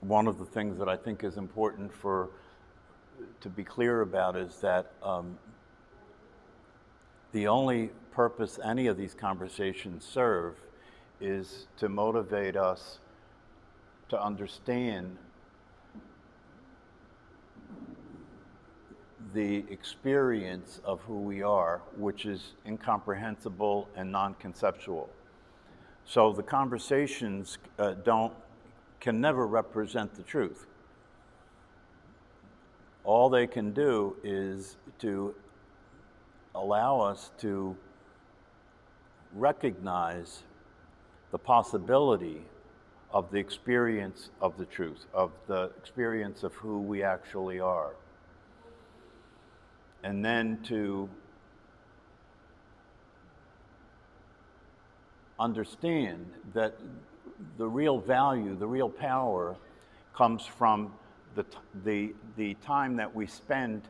one of the things that I think is important to be clear about is that the only purpose any of these conversations serve is to motivate us to understand the experience of who we are, which is incomprehensible and non-conceptual. So the conversations can never represent the truth. All they can do is to allow us to recognize the possibility of the experience of the truth, of the experience of who we actually are. And then to understand that the real value, the real power comes from the time that we spend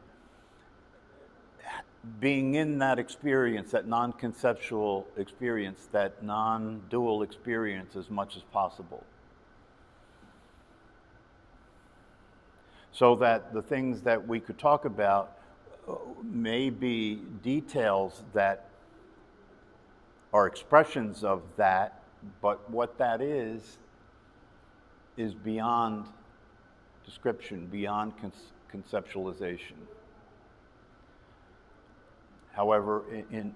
being in that experience, that non-conceptual experience, that non-dual experience as much as possible. So that the things that we could talk about may be details that are expressions of that, but what that is beyond description, beyond conceptualization. However,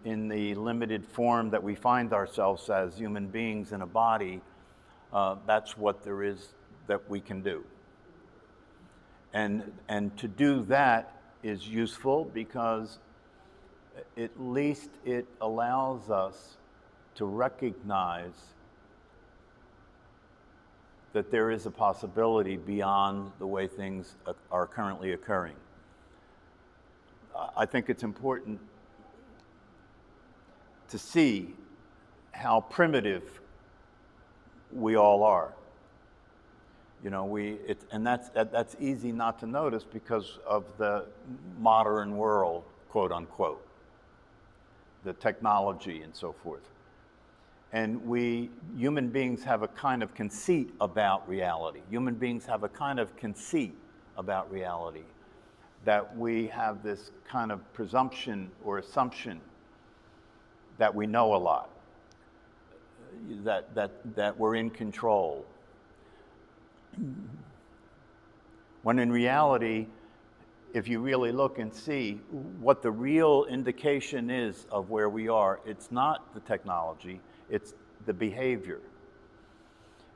in the limited form that we find ourselves as human beings in a body, that's what there is that we can do. And to do that is useful because at least it allows us to recognize that there is a possibility beyond the way things are currently occurring. I think it's important to see how primitive we all are. You know, and that's easy not to notice because of the modern world, quote unquote, the technology and so forth. And human beings have a kind of conceit about reality. Human beings have a kind of conceit about reality, that we have this kind of presumption or assumption that we know a lot, that we're in control. When in reality, if you really look and see what the real indication is of where we are, it's not the technology, it's the behavior.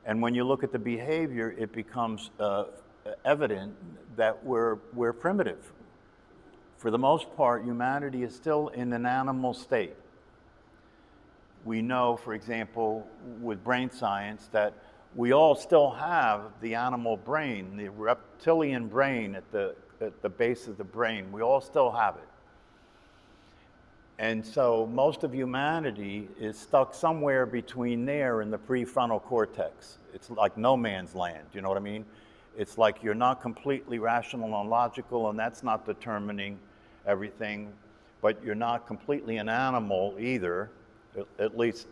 And when you look at the behavior, it becomes evident that we're primitive. For the most part, humanity is still in an animal state. We know, for example, with brain science, that we all still have the animal brain, the reptilian brain at the base of the brain. We all still have it. And so most of humanity is stuck somewhere between there and the prefrontal cortex. It's like no man's land, you know what I mean? It's like you're not completely rational and logical, and that's not determining everything, but you're not completely an animal either, at least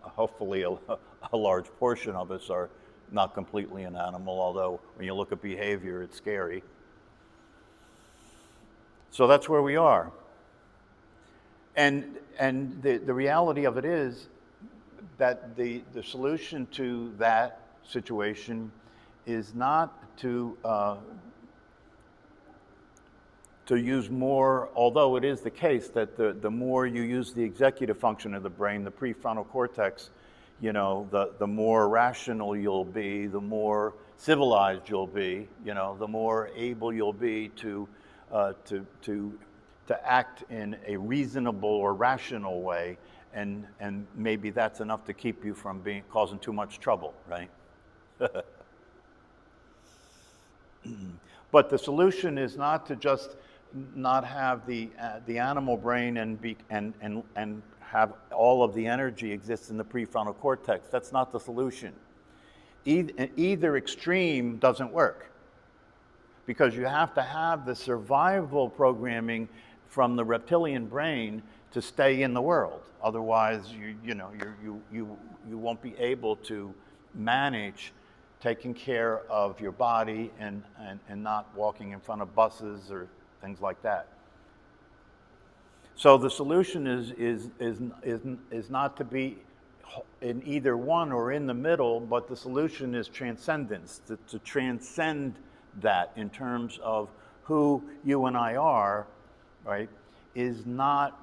hopefully a large portion of us are not completely an animal, although when you look at behavior, it's scary. So that's where we are. And the reality of it is that the solution to that situation is not to use more, although it is the case that the more you use the executive function of the brain, the prefrontal cortex, you know, the more rational you'll be, the more civilized you'll be, you know, the more able you'll be to act in a reasonable or rational way, and maybe that's enough to keep you from causing too much trouble, right? But the solution is not to just not have the animal brain and have all of the energy exist in the prefrontal cortex. That's not the solution. Either extreme doesn't work, because you have to have the survival programming from the reptilian brain to stay in the world. Otherwise, you won't be able to manage taking care of your body and not walking in front of buses or things like that. So the solution is not to be in either one or in the middle, but the solution is transcendence, to transcend that in terms of who you and I are, right, is not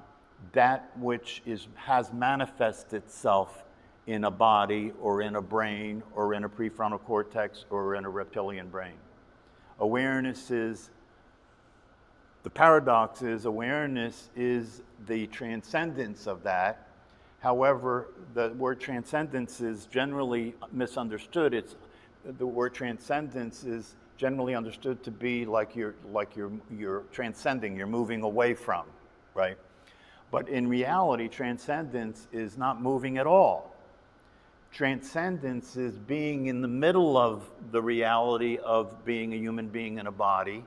that which has manifested itself in a body or in a brain or in a prefrontal cortex or in a reptilian brain. Awareness is, the paradox is, awareness is the transcendence of that. However, the word transcendence is generally misunderstood. The word transcendence is generally understood to be like you're transcending, you're moving away from, right? But in reality, transcendence is not moving at all. Transcendence is being in the middle of the reality of being a human being in a body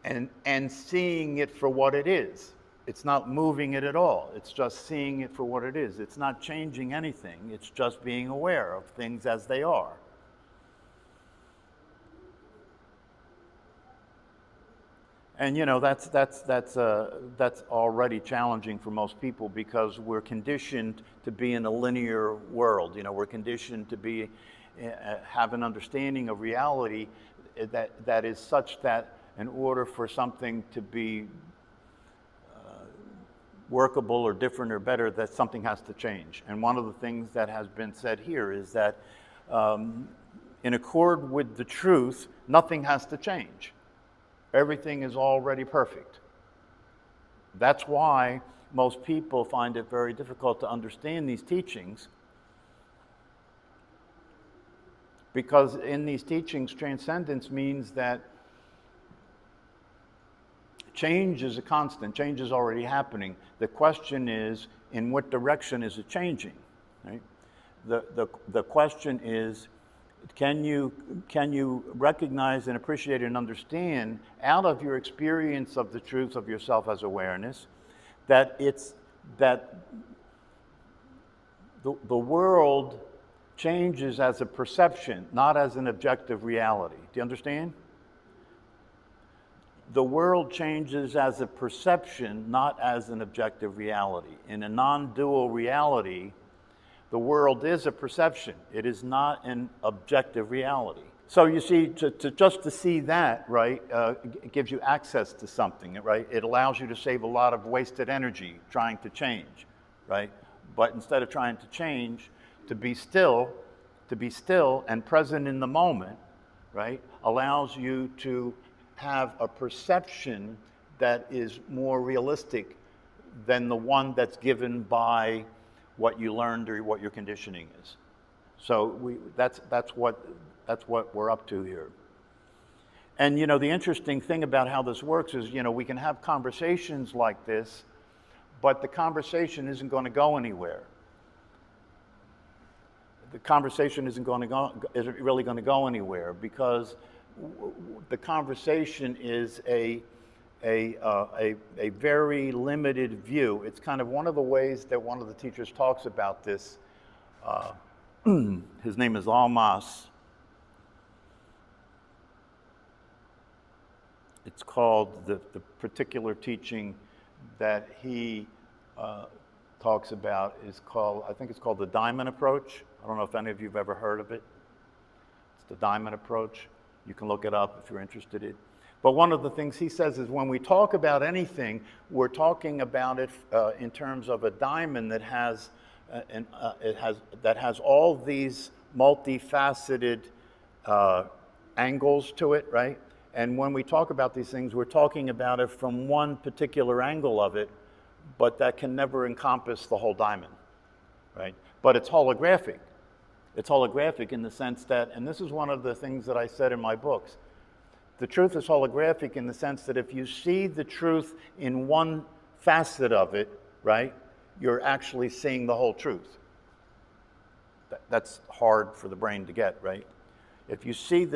and seeing it for what it is. It's not moving it at all. It's just seeing it for what it is. It's not changing anything. It's just being aware of things as they are. And that's already challenging for most people because we're conditioned to be in a linear world. We're conditioned to have an understanding of reality that is such that in order for something to be workable or different or better, that something has to change. And one of the things that has been said here is that in accord with the truth, nothing has to change. Everything is already perfect. That's why most people find it very difficult to understand these teachings, because in these teachings, transcendence means that change is a constant. Change is already happening. The question is, in what direction is it changing? Right? The question is, can you recognize and appreciate and understand out of your experience of the truth of yourself as awareness that the world changes as a perception, not as an objective reality. Do you understand? The world changes as a perception, not as an objective reality. In a non-dual reality, the world is a perception. It is not an objective reality. So you see, just to see that, right, it gives you access to something, right? It allows you to save a lot of wasted energy trying to change, right? But instead of trying to change, to be still and present in the moment, right, allows you to have a perception that is more realistic than the one that's given by what you learned or what your conditioning is. So that's what we're up to here. And the interesting thing about how this works is we can have conversations like this, but the conversation isn't going to go anywhere. The conversation isn't really going to go anywhere because the conversation is a very limited view. It's kind of one of the ways that one of the teachers talks about this. His name is Almas. It's called, the particular teaching that he talks about is called, I think it's called the diamond approach. I don't know if any of you have ever heard of it. It's the diamond approach. You can look it up if you're interested in it. But one of the things he says is when we talk about anything, we're talking about it in terms of a diamond that has all these multifaceted angles to it, right? And when we talk about these things, we're talking about it from one particular angle of it, but that can never encompass the whole diamond, right? But it's holographic. It's holographic in the sense that, and this is one of the things that I said in my books, the truth is holographic in the sense that if you see the truth in one facet of it, right, you're actually seeing the whole truth. That's hard for the brain to get, right? If you see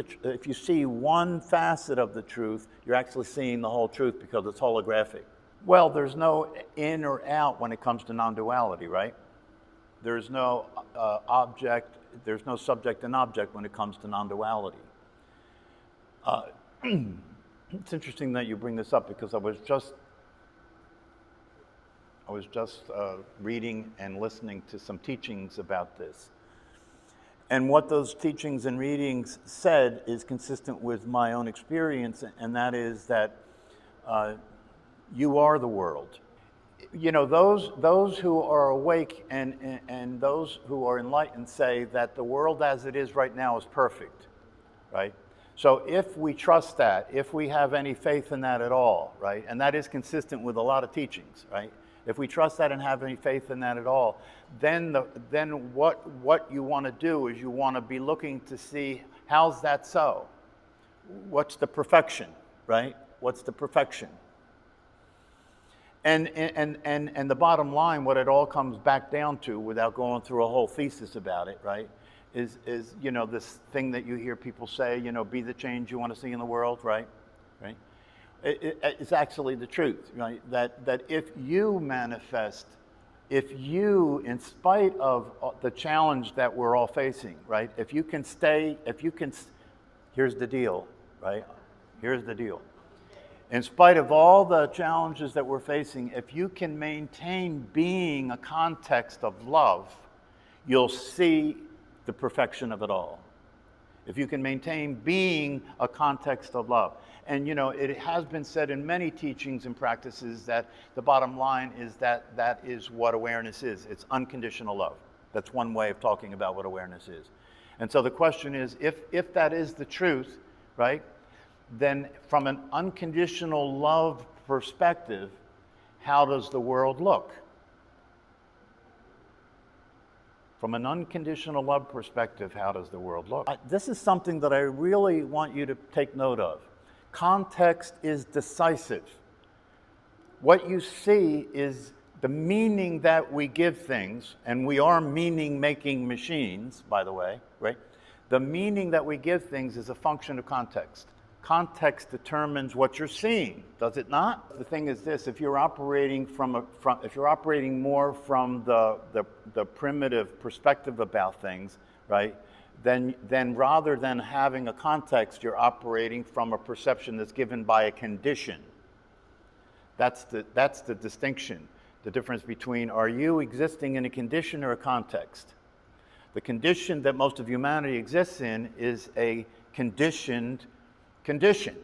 one facet of the truth, you're actually seeing the whole truth because it's holographic. Well, there's no in or out when it comes to non-duality, right? There's no object, there's no subject and object when it comes to non-duality. It's interesting that you bring this up because I was just reading and listening to some teachings about this. And what those teachings and readings said is consistent with my own experience, and that is that you are the world. You know, those who are awake and those who are enlightened say that the world as it is right now is perfect, right? So if we trust that, if we have any faith in that at all, right, and that is consistent with a lot of teachings, right? If we trust that and have any faith in that at all, then what you want to do is you want to be looking to see how's that so? What's the perfection, right? What's the perfection? And the bottom line, what it all comes back down to, without going through a whole thesis about it, right, is you know, this thing that you hear people say, you know, be the change you want to see in the world, right? Right? It's actually the truth, right? That if you manifest, if you, in spite of the challenge that we're all facing, right? Here's the deal, right? Here's the deal. In spite of all the challenges that we're facing, if you can maintain being a context of love, you'll see the perfection of it all. If you can maintain being a context of love. And you know, it has been said in many teachings and practices that the bottom line is that is what awareness is. It's unconditional love. That's one way of talking about what awareness is. And so the question is, if that is the truth, right, then from an unconditional love perspective, how does the world look? From an unconditional love perspective, how does the world look? This is something that I really want you to take note of. Context is decisive. What you see is the meaning that we give things, and we are meaning-making machines, by the way, right? The meaning that we give things is a function of context. Context determines what you're seeing, does it not? The thing is this: if you're operating more from the primitive perspective about things, right? Then rather than having a context, you're operating from a perception that's given by a condition. That's the distinction. The difference between, are you existing in a condition or a context? The condition that most of humanity exists in is a conditioned condition.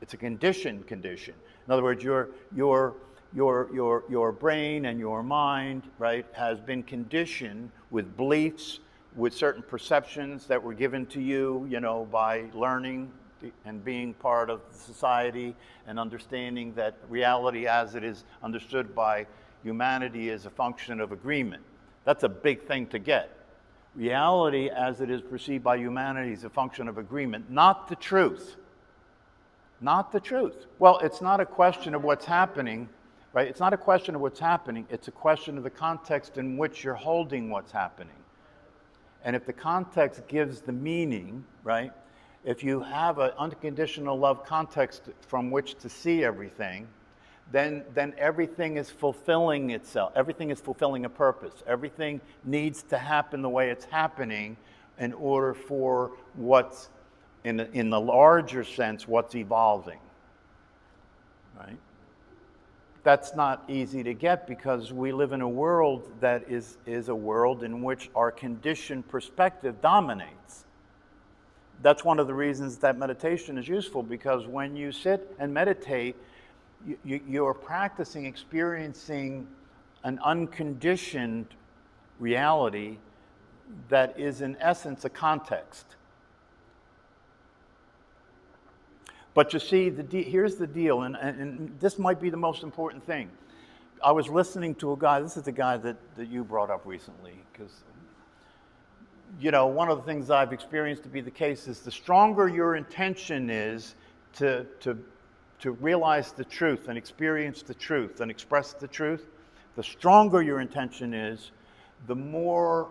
It's a conditioned condition. In other words, your brain and your mind, right, has been conditioned with beliefs, with certain perceptions that were given to you, you know, by learning and being part of society and understanding that reality as it is understood by humanity is a function of agreement. That's a big thing to get. Reality as it is perceived by humanity is a function of agreement, not the truth. Not the truth. Well, it's not a question of what's happening, right? It's not a question of what's happening. It's a question of the context in which you're holding what's happening. And if the context gives the meaning, right? If you have an unconditional love context from which to see everything, then everything is fulfilling itself. Everything is fulfilling a purpose. Everything needs to happen the way it's happening in order for what's, in the larger sense, what's evolving, right? That's not easy to get because we live in a world that is a world in which our conditioned perspective dominates. That's one of the reasons that meditation is useful, because when you sit and meditate, you're practicing experiencing an unconditioned reality that is in essence a context. But you see, here's the deal, and this might be the most important thing. I was listening to a guy, this is the guy that you brought up recently, because, you know, one of the things I've experienced to be the case is the stronger your intention is to realize the truth and experience the truth and express the truth, the stronger your intention is, the more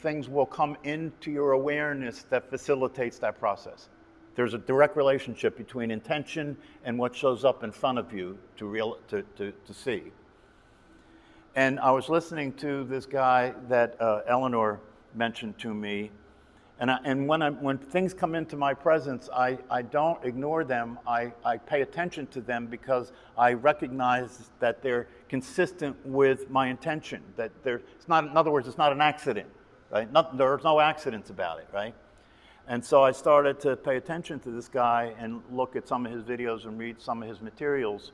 things will come into your awareness that facilitates that process. There's a direct relationship between intention and what shows up in front of you to see. And I was listening to this guy that Eleanor mentioned to me, and when things come into my presence, I don't ignore them. I pay attention to them because I recognize that they're consistent with my intention. That it's not, in other words, it's not an accident, right? There's no accidents about it, right? And so I started to pay attention to this guy and look at some of his videos and read some of his materials.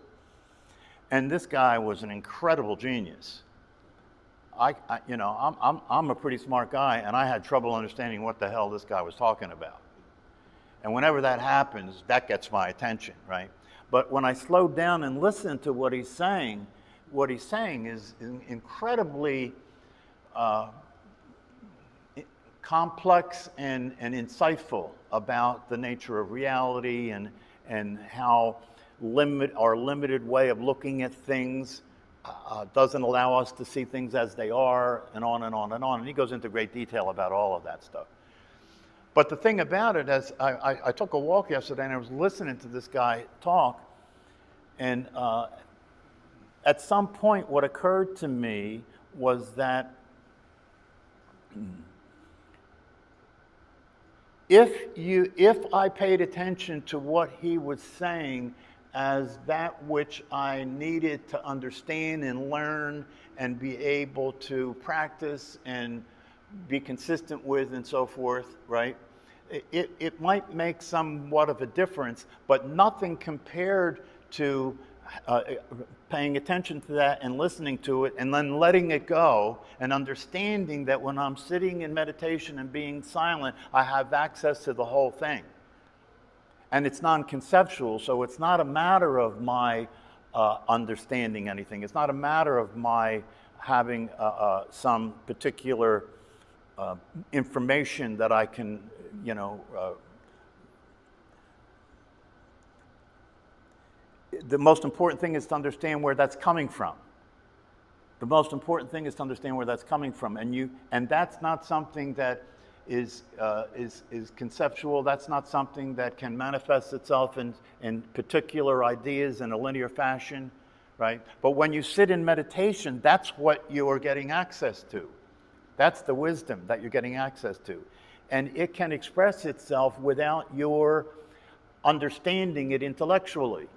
And this guy was an incredible genius. I'm a pretty smart guy, and I had trouble understanding what the hell this guy was talking about. And whenever that happens, that gets my attention, right? But when I slowed down and listened to what he's saying is incredibly complex and insightful about the nature of reality and how our limited way of looking at things doesn't allow us to see things as they are, and on and on and on. And he goes into great detail about all of that stuff. But the thing about it is, I took a walk yesterday and I was listening to this guy talk, and at some point what occurred to me was that if I paid attention to what he was saying as that which I needed to understand and learn and be able to practice and be consistent with and so forth, right? It might make somewhat of a difference, but nothing compared to paying attention to that and listening to it and then letting it go and understanding that when I'm sitting in meditation and being silent, I have access to the whole thing. And it's non-conceptual, so it's not a matter of my understanding anything. It's not a matter of my having some particular information that I can, the most important thing is to understand where that's coming from. The most important thing is to understand where that's coming from, and that's not something that is conceptual. That's not something that can manifest itself in particular ideas in a linear fashion, right? But when you sit in meditation, that's what you are getting access to. That's the wisdom that you're getting access to. And it can express itself without your understanding it intellectually. Do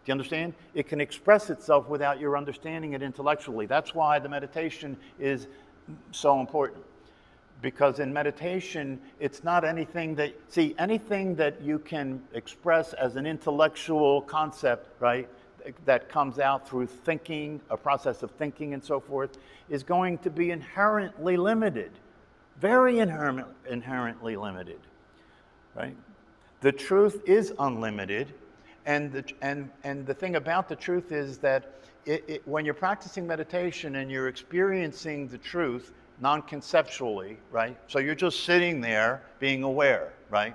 you understand? It can express itself without your understanding it intellectually. That's why the meditation is so important. Because in meditation, it's not anything that you can express as an intellectual concept, right, that comes out through thinking, a process of thinking and so forth, is going to be inherently limited, very inherently limited, right? The truth is unlimited, and the thing about the truth is that when you're practicing meditation and you're experiencing the truth, non-conceptually, right? So you're just sitting there being aware, right?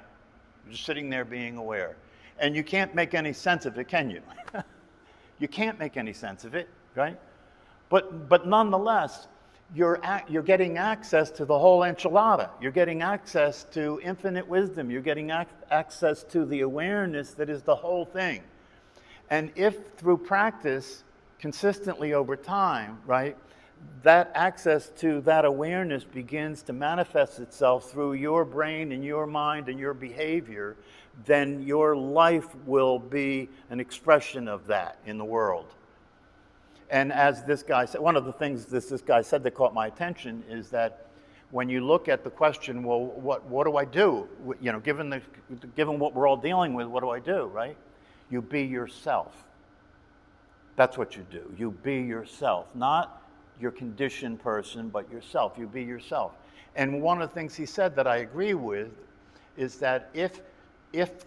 You're just sitting there being aware. And you can't make any sense of it, can you? You can't make any sense of it, right? But nonetheless, you're getting access to the whole enchilada. You're getting access to infinite wisdom. You're getting access to the awareness that is the whole thing. And if through practice, consistently over time, right, that access to that awareness begins to manifest itself through your brain and your mind and your behavior, then your life will be an expression of that in the world. And as this guy said, one of the things this guy said that caught my attention is that when you look at the question, well, what do I do? Given what we're all dealing with, what do I do, right? You be yourself. That's what you do. You be yourself, not your conditioned person, but yourself. You be yourself. And one of the things he said that I agree with is that if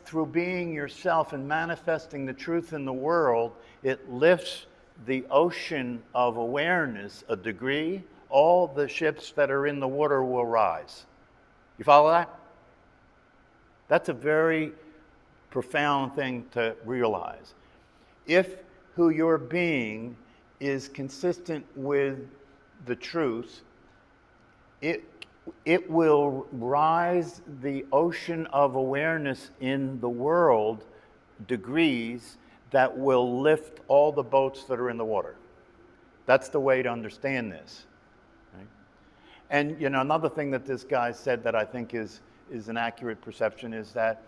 through being yourself and manifesting the truth in the world, it lifts the ocean of awareness a degree, all the ships that are in the water will rise. You follow that? That's a very profound thing to realize. If who you're being is consistent with the truth, it will rise the ocean of awareness in the world degrees that will lift all the boats that are in the water. That's the way to understand this. Right? And another thing that this guy said that I think is an accurate perception is that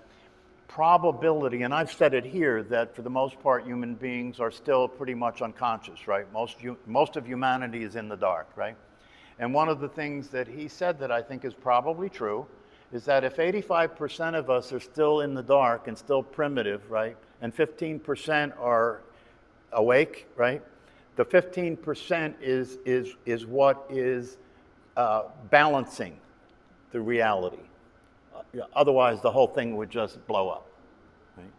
probability, and I've said it here, that for the most part human beings are still pretty much unconscious, right? Most of humanity is in the dark, right? And one of the things that he said that I think is probably true is that if 85% of us are still in the dark and still primitive, right, and 15% are awake, right, the 15% is what is balancing the reality. Otherwise, the whole thing would just blow up. Right?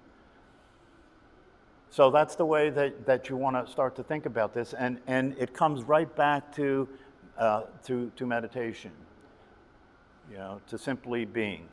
So that's the way that you want to start to think about this, and it comes right back to meditation, to simply being.